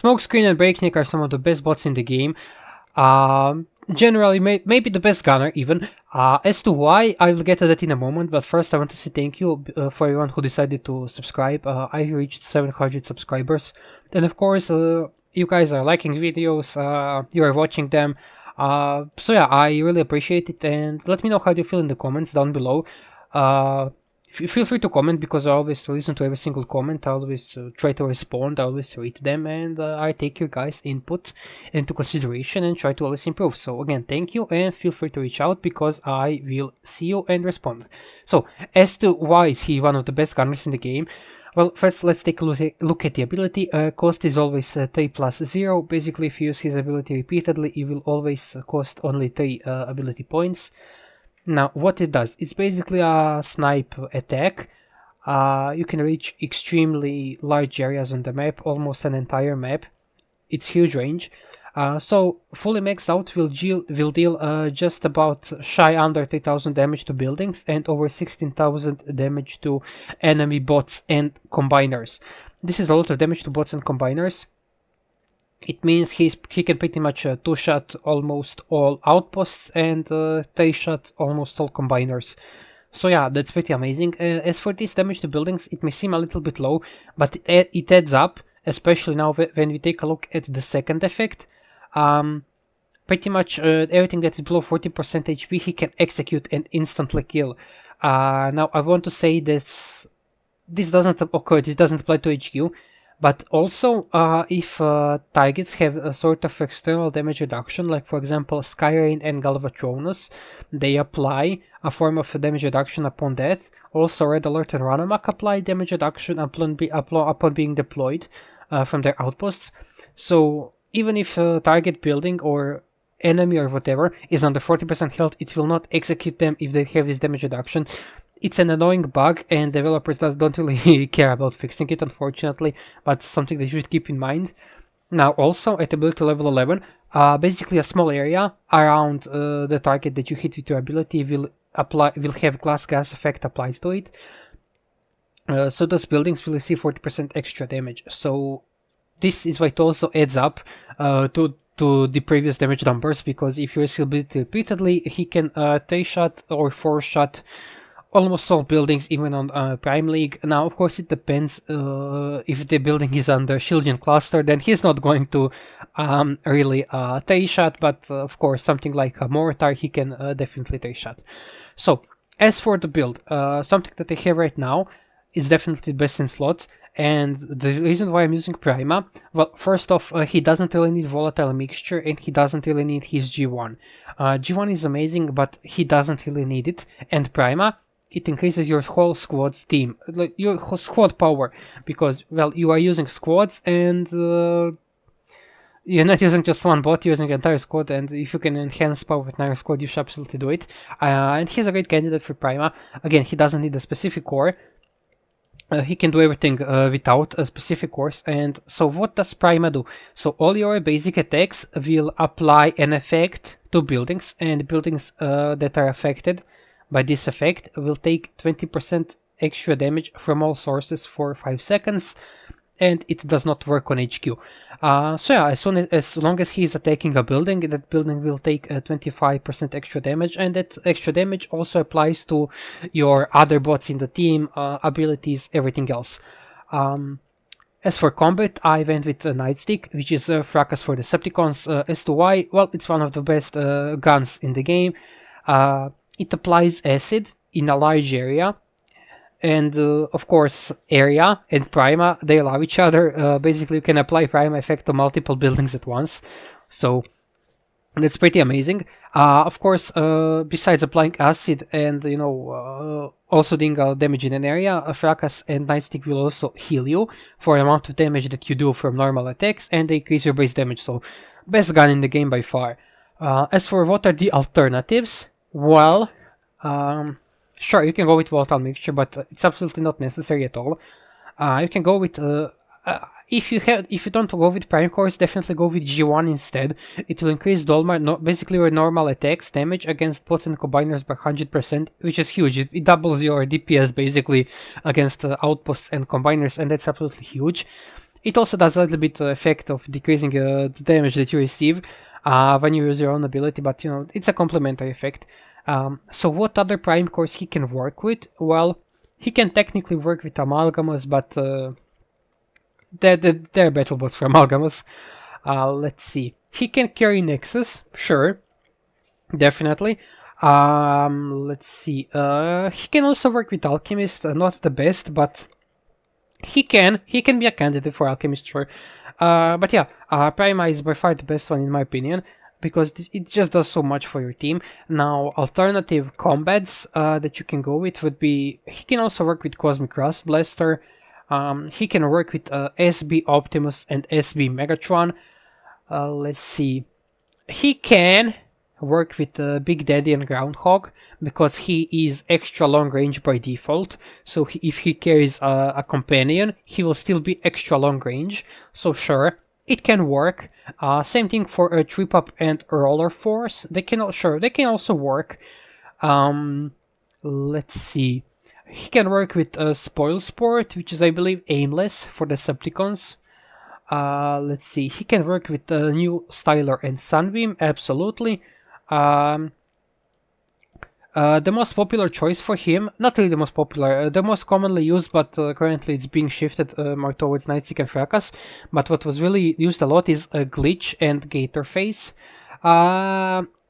Smokescreen and Brake-Neck are some of the best bots in the game. Generally, maybe the best gunner even. As to why, I will get to that in a moment, but first I want to say thank you for everyone who decided to subscribe. I reached 700 subscribers, and of course, you guys are liking videos, you are watching them. So yeah, I really appreciate it, and let me know how you feel in the comments down below. Feel free to comment, because I always listen to every single comment. I always try to respond, I always read them, and I take your guys' input into consideration and try to always improve. So again, thank you, and feel free to reach out, because I will see you and respond. So as to why is he one of the best gunners in the game, well, first let's take a look at the ability. Cost is always 3 plus 0. Basically, if you use his ability repeatedly, it will always cost only 3 ability points. Now, what it does, it's basically a snipe attack. You can reach extremely large areas on the map, almost an entire map. It's huge range. So, fully maxed out will deal just about shy under 3000 damage to buildings and over 16,000 damage to enemy bots and combiners. This is a lot of damage to bots and combiners. It means he can pretty much two-shot almost all outposts and three-shot almost all combiners. So yeah, that's pretty amazing. As for this damage to buildings, it may seem a little bit low, but it adds up, especially now when we take a look at the second effect. Pretty much everything that is below 40% HP he can execute and instantly kill. Now I want to say this doesn't occur, this doesn't apply to HQ. But also, if targets have a sort of external damage reduction, like for example Skyrain and Galvatronus, they apply a form of damage reduction upon that. Also, Red Alert and Ranamak apply damage reduction upon being deployed from their outposts. So even if a target building or enemy or whatever is under 40% health, it will not execute them if they have this damage reduction. It's an annoying bug, and developers don't really care about fixing it, unfortunately, but something that you should keep in mind. Now, also at ability level 11, basically a small area around the target that you hit with your ability will have glass gas effect applied to it. So those buildings will receive 40% extra damage. So this is why it also adds up to the previous damage numbers, because if you use ability repeatedly, he can 3-shot or 4-shot almost all buildings, even on Prime League. Now, of course, it depends. If the building is under Shildian cluster, then he's not going to really 3-shot, but of course, something like a mortar, he can definitely 3-shot. So, as for the build, something that I have right now is definitely best in slot. And the reason why I'm using Prima, well, first off, he doesn't really need volatile mixture, and he doesn't really need his G1. G1 is amazing, but he doesn't really need it. And Prima, it increases your whole squad's team, like your whole squad power, because, well, you are using squads, and you're not using just one bot, you're using an entire squad, and if you can enhance power with an entire squad, you should absolutely do it. And he's a great candidate for Prima. Again, he doesn't need a specific core. He can do everything without a specific course. And so what does Prima do? So all your basic attacks will apply an effect to buildings, and buildings that are affected by this effect will take 20% extra damage from all sources for 5 seconds, and it does not work on HQ. So yeah, as long as he is attacking a building, that building will take 25% extra damage, and that extra damage also applies to your other bots in the team, abilities, everything else. As for combat, I went with a Nightstick, which is a fracas for Decepticons. As to why, well, it's one of the best guns in the game. It applies acid in a large area, and of course area and Prima, they love each other. Basically you can apply Prima effect to multiple buildings at once, so that's pretty amazing. Of course, besides applying acid and also doing damage in an area, a fracas and Nightstick will also heal you for the amount of damage that you do from normal attacks, and they increase your base damage. So best gun in the game by far. As for what are the alternatives, well, sure, you can go with volatile mixture, but it's absolutely not necessary at all. You can go with if you don't go with prime cores, definitely go with G1 instead. It will increase basically your normal attacks damage against bots and combiners by 100%, which is huge. It doubles your DPS basically against outposts and combiners, and that's absolutely huge. It also does a little bit effect of decreasing the damage that you receive when you use your own ability, but you know, it's a complementary effect. So what other prime cores he can work with? Well, he can technically work with Amalgamas, but they're battle bots for Amalgamas. Let's see. He can carry Nexus, sure, definitely. Let's see. He can also work with Alchemist, not the best, but he can be a candidate for Alchemist, sure. But yeah, Prima is by far the best one in my opinion because it just does so much for your team. Now, alternative combats that you can go with would be he can also work with Cosmic Rust Blaster. He can work with SB Optimus and SB Megatron. Let's see. He can work with Big Daddy and Groundhog because he is extra long range by default. So if he carries a companion, he will still be extra long range. So sure, it can work. Same thing for a Trip Up and Roller Force. They can also work. Let's see. He can work with Spoil Sport, which is I believe aimless for the Decepticons. Let's see. He can work with new Styler and Sunbeam, absolutely. The most popular choice for him, not really the most popular, the most commonly used, but currently it's being shifted more towards Nightseek and Fracas. But what was really used a lot is Glitch and Gatorface.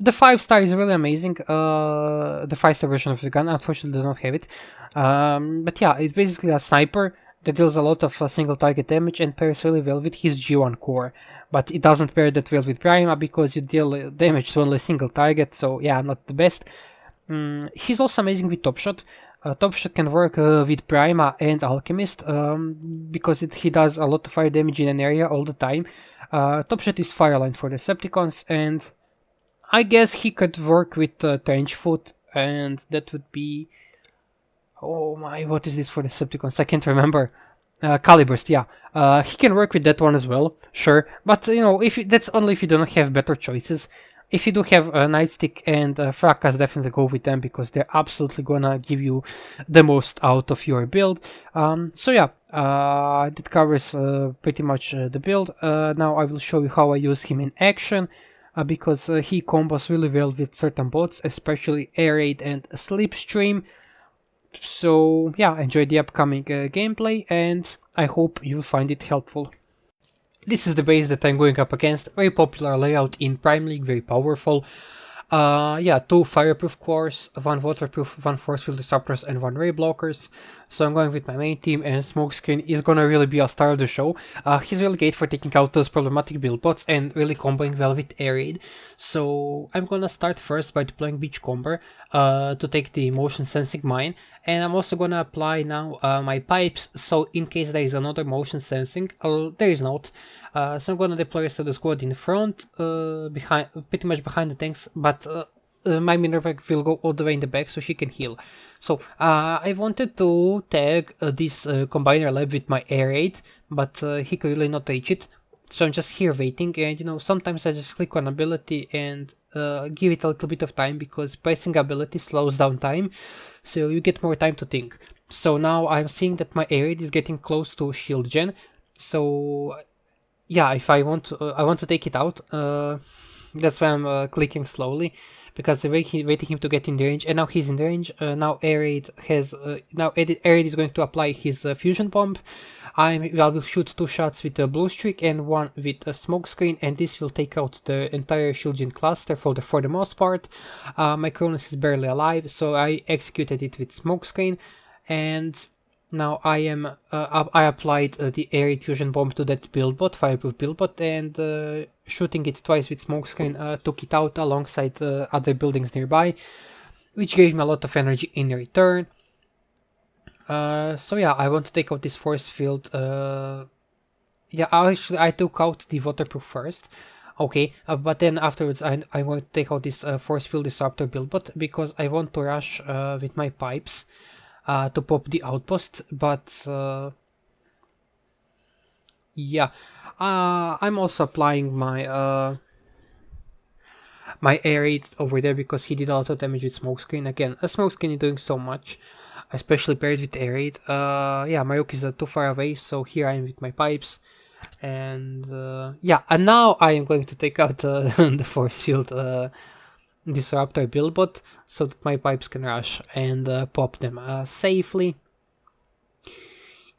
The 5-star is really amazing. The 5-star version of the gun, unfortunately, do not have it. But yeah, it's basically a sniper that deals a lot of single target damage and pairs really well with his G1 core. But it doesn't pair that well with Prima because you deal damage to only a single target, so yeah, not the best. He's also amazing with Top Shot. Top Shot can work with Prima and Alchemist because he does a lot of fire damage in an area all the time. Top Shot is Fireline for Decepticons, and I guess he could work with Trenchfoot, and that would be... Oh my, what is this for Decepticons? I can't remember. Caliburst, yeah. He can work with that one as well, sure. But, you know, that's only if you do not have better choices. If you do have Nightstick and Fracas, definitely go with them because they're absolutely gonna give you the most out of your build. So yeah, that covers pretty much the build. Now I will show you how I use him in action. Because he combos really well with certain bots, especially Air Raid and Slipstream. So yeah, enjoy the upcoming gameplay and I hope you'll find it helpful. This is the base that I'm going up against, very popular layout in Prime League, very powerful. Yeah, 2 fireproof cores, 1 waterproof, 1 force field disruptors and 1 ray blockers. So I'm going with my main team and Smokescreen is gonna really be a star of the show. He's really great for taking out those problematic build bots and really comboing well with Air Raid. So I'm gonna start first by deploying Beachcomber to take the motion sensing mine, and I'm also gonna apply now my pipes, so in case there is another motion sensing, there is not. So I'm gonna deploy rest of the squad in front, pretty much behind the tanks, but my Minerva will go all the way in the back so she can heal. So I wanted to tag this combiner lab with my Air Raid, but he could really not reach it. So I'm just here waiting, and you know, sometimes I just click on ability and give it a little bit of time because pressing ability slows down time, so you get more time to think. So now I'm seeing that my Air Raid is getting close to shield gen, so yeah, if I want to take it out, that's why I'm clicking slowly, because I'm waiting him to get in the range, and now he's in the range. Now Air Raid is going to apply his fusion bomb. I will shoot 2 shots with a blue streak and 1 with a smoke screen, and this will take out the entire shieldgen cluster for the most part. My Cronus is barely alive, so I executed it with smoke screen, and now I applied the Air Raid fusion bomb to that buildbot, fireproof buildbot, and shooting it twice with smokescreen took it out alongside other buildings nearby, which gave me a lot of energy in return. So yeah, I want to take out this force field. Yeah, I took out the waterproof first. Okay, but then afterwards I'm going to take out this force field disruptor buildbot because I want to rush with my pipes to pop the outpost, but yeah, I'm also applying my my Air Raid over there because he did a lot of damage with smokescreen. Again, a smokescreen is doing so much, especially paired with Air Raid. Yeah, my Rook is too far away, so here I am with my pipes. And yeah, and now I am going to take out the force field disruptor billbot so that my pipes can rush and pop them safely.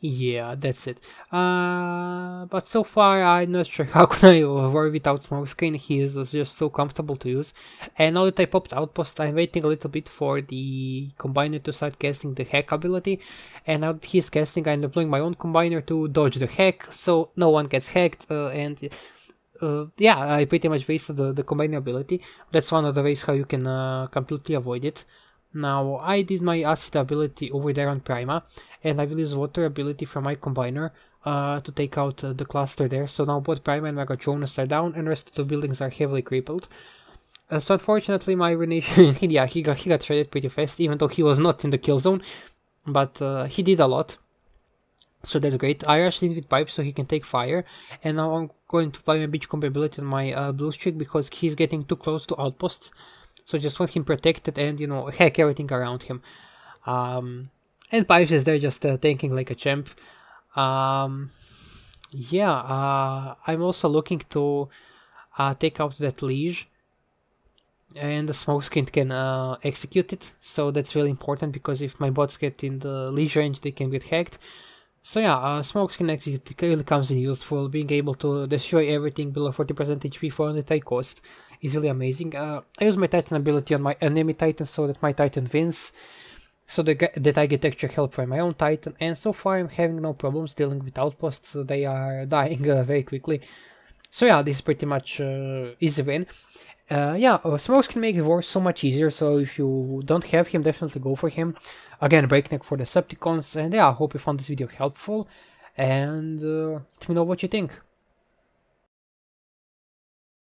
Yeah, that's it. But so far I'm not sure how can I work without Smokescreen. He is just so comfortable to use. And now that I popped Outpost, I'm waiting a little bit for the combiner to start casting the hack ability. And now that he's casting, I'm deploying my own combiner to dodge the hack, so no one gets hacked. Yeah, I pretty much wasted the combiner ability. That's one of the ways how you can completely avoid it. Now, I did my acid ability over there on Prima, and I will use water ability from my combiner to take out the cluster there. So now both Prima and Megatronus are down, and the rest of the buildings are heavily crippled. So unfortunately, my Renation, yeah, he got shredded pretty fast, even though he was not in the kill zone, but he did a lot. So that's great. I rushed in with pipe so he can take fire, and now I'm going to apply my beach combo ability on my blue streak because he's getting too close to outposts. So just want him protected and, you know, hack everything around him. And Pipes is there just tanking like a champ. Yeah, I'm also looking to take out that liege, and the Smokescreen can execute it. So that's really important because if my bots get in the liege range, they can get hacked. So yeah, Smokescreen execute really comes in useful. Being able to destroy everything below 40% HP for only high cost is really amazing. I use my Titan ability on my enemy Titan so that my Titan wins, so that I get extra help from my own Titan, and so far I'm having no problems dealing with outposts, so they are dying very quickly. So yeah, this is pretty much easy win. Yeah, Smokes can make it work so much easier, so if you don't have him, definitely go for him. Again, Breakneck for the Decepticons, and yeah, I hope you found this video helpful, and let me know what you think.